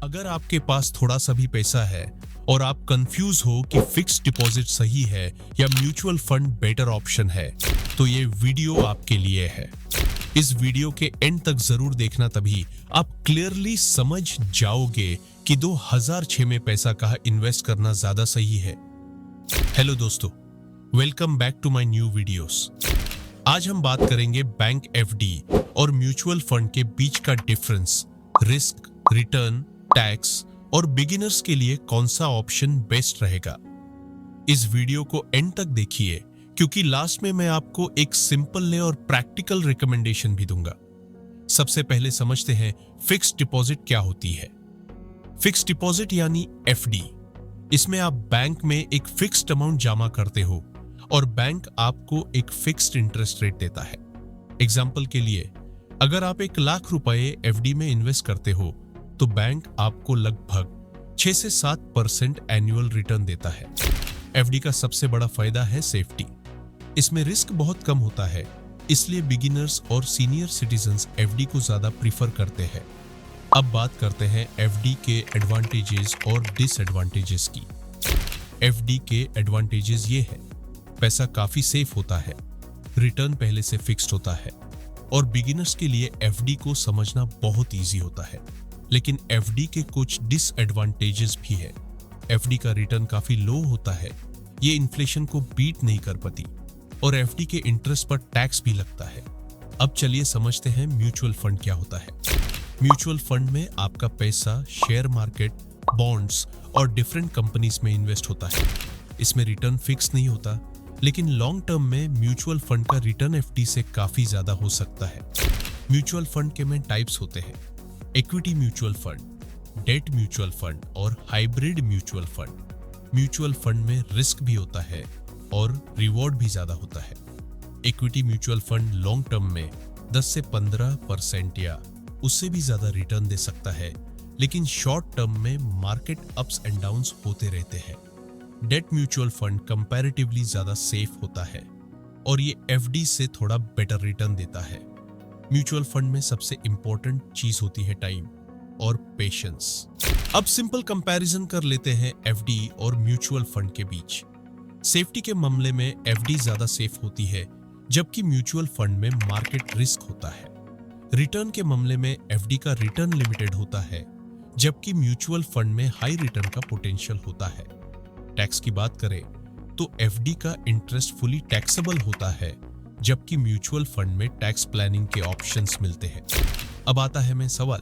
अगर आपके पास थोड़ा सा भी पैसा है और आप कंफ्यूज हो कि फिक्स्ड डिपॉजिट सही है या म्यूचुअल फंड बेटर ऑप्शन है, तो ये वीडियो आपके लिए है। इस वीडियो के एंड तक जरूर देखना, तभी आप क्लियरली समझ जाओगे कि 2006 में पैसा कहाँ इन्वेस्ट करना ज्यादा सही है। हेलो दोस्तों, welcome back to my new videos. आज हम बात करेंगे बैंक एफडी और म्यूचुअल फंड के बीच का डिफरेंस, रिस्क, रिटर्न, टैक्स और बिगिनर्स के लिए कौन सा ऑप्शन बेस्ट रहेगा। इस वीडियो को एंड तक देखिए, क्योंकि लास्ट में मैं आपको एक सिंपल और प्रैक्टिकल रिकमेंडेशन भी दूंगा। सबसे पहले समझते हैं फिक्स्ड डिपॉजिट क्या होती है। फिक्स्ड डिपॉजिट यानी एफडी, इसमें आप बैंक में एक फिक्स्ड अमाउंट जमा करते हो और बैंक आपको एक फिक्स्ड इंटरेस्ट रेट देता है। एग्जाम्पल के लिए, अगर आप 1 लाख रुपए एफडी में इन्वेस्ट करते हो तो बैंक आपको लगभग 6 से 7% एनुअल रिटर्न देता है। एफडी का सबसे बड़ा फायदा है सेफ्टी। इसमें रिस्क बहुत कम होता है, इसलिए बिगिनर्स और सीनियर सिटीजन्स एफडी को ज्यादा प्रीफर करते हैं। अब बात करते हैं एफडी के एडवांटेजेस और डिसएडवांटेजेस की। एफडी के एडवांटेजेस ये है, पैसा काफी सेफ होता है, रिटर्न पहले से फिक्स्ड होता है और बिगिनर्स के लिए एफडी को समझना बहुत इजी होता है। लेकिन एफडी के कुछ डिसएडवांटेजेस भी है। एफडी का रिटर्न काफी लो होता है, ये इन्फ्लेशन को बीट नहीं कर पाती और एफडी के इंटरेस्ट पर टैक्स भी लगता है। अब चलिए समझते हैं म्यूचुअल फंड क्या होता है। म्यूचुअल फंड में आपका पैसा शेयर मार्केट, बॉन्ड्स और डिफरेंट कंपनीज में इन्वेस्ट होता है। इसमें रिटर्न फिक्स नहीं होता, लेकिन लॉन्ग टर्म में म्यूचुअल फंड का रिटर्न एफडी से काफी ज्यादा हो सकता है। म्यूचुअल फंड के में टाइप्स होते हैं: equity mutual fund, debt mutual fund और hybrid mutual fund. Mutual fund में रिस्क भी होता है और रिवॉर्ड भी ज्यादा होता है। Equity mutual fund long term में 10 से 15% या उससे भी ज्यादा रिटर्न दे सकता है, लेकिन शॉर्ट टर्म में मार्केट अप्स एंड डाउन्स होते रहते हैं। डेट म्यूचुअल फंड कंपैरेटिवली ज्यादा सेफ होता है और ये एफडी से थोड़ा बेटर रिटर्न देता है। म्यूचुअल फंड में सबसे इंपॉर्टेंट चीज होती है टाइम और पेशेंस। अब सिंपल कंपैरिजन कर लेते हैं एफडी और म्यूचुअल फंड के बीच। सेफ्टी के मामले में एफडी ज्यादा सेफ होती है, जबकि म्यूचुअल फंड में मार्केट रिस्क होता है। रिटर्न के मामले में एफडी का रिटर्न लिमिटेड होता है, जबकि म्यूचुअल फंड में हाई रिटर्न का पोटेंशियल होता है। टैक्स की बात करें तो एफडी का इंटरेस्ट फुली टैक्सेबल होता है, जबकि म्यूचुअल फंड में टैक्स प्लानिंग के ऑप्शंस मिलते हैं। अब आता है मैं सवाल,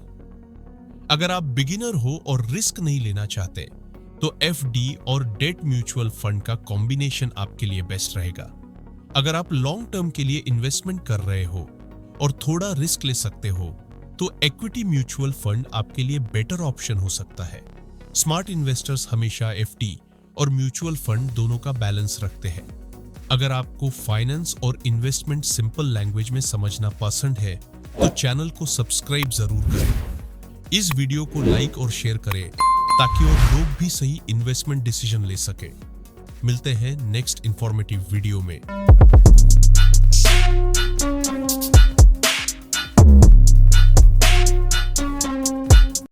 अगर आप बिगिनर हो और रिस्क नहीं लेना चाहते तो एफडी और डेट म्यूचुअल फंड का कॉम्बिनेशन आपके लिए बेस्ट रहेगा। अगर आप लॉन्ग टर्म के लिए इन्वेस्टमेंट कर रहे हो और थोड़ा रिस्क ले सकते हो तो इक्विटी म्यूचुअल फंड आपके लिए बेटर ऑप्शन हो सकता है। स्मार्ट इन्वेस्टर्स हमेशा एफडी और म्यूचुअल फंड दोनों का बैलेंस रखते हैं। अगर आपको फाइनेंस और इन्वेस्टमेंट सिंपल लैंग्वेज में समझना पसंद है तो चैनल को सब्सक्राइब जरूर करें। इस वीडियो को लाइक और शेयर करें ताकि और लोग भी सही इन्वेस्टमेंट डिसीजन ले सके। मिलते हैं नेक्स्ट इंफॉर्मेटिव वीडियो में।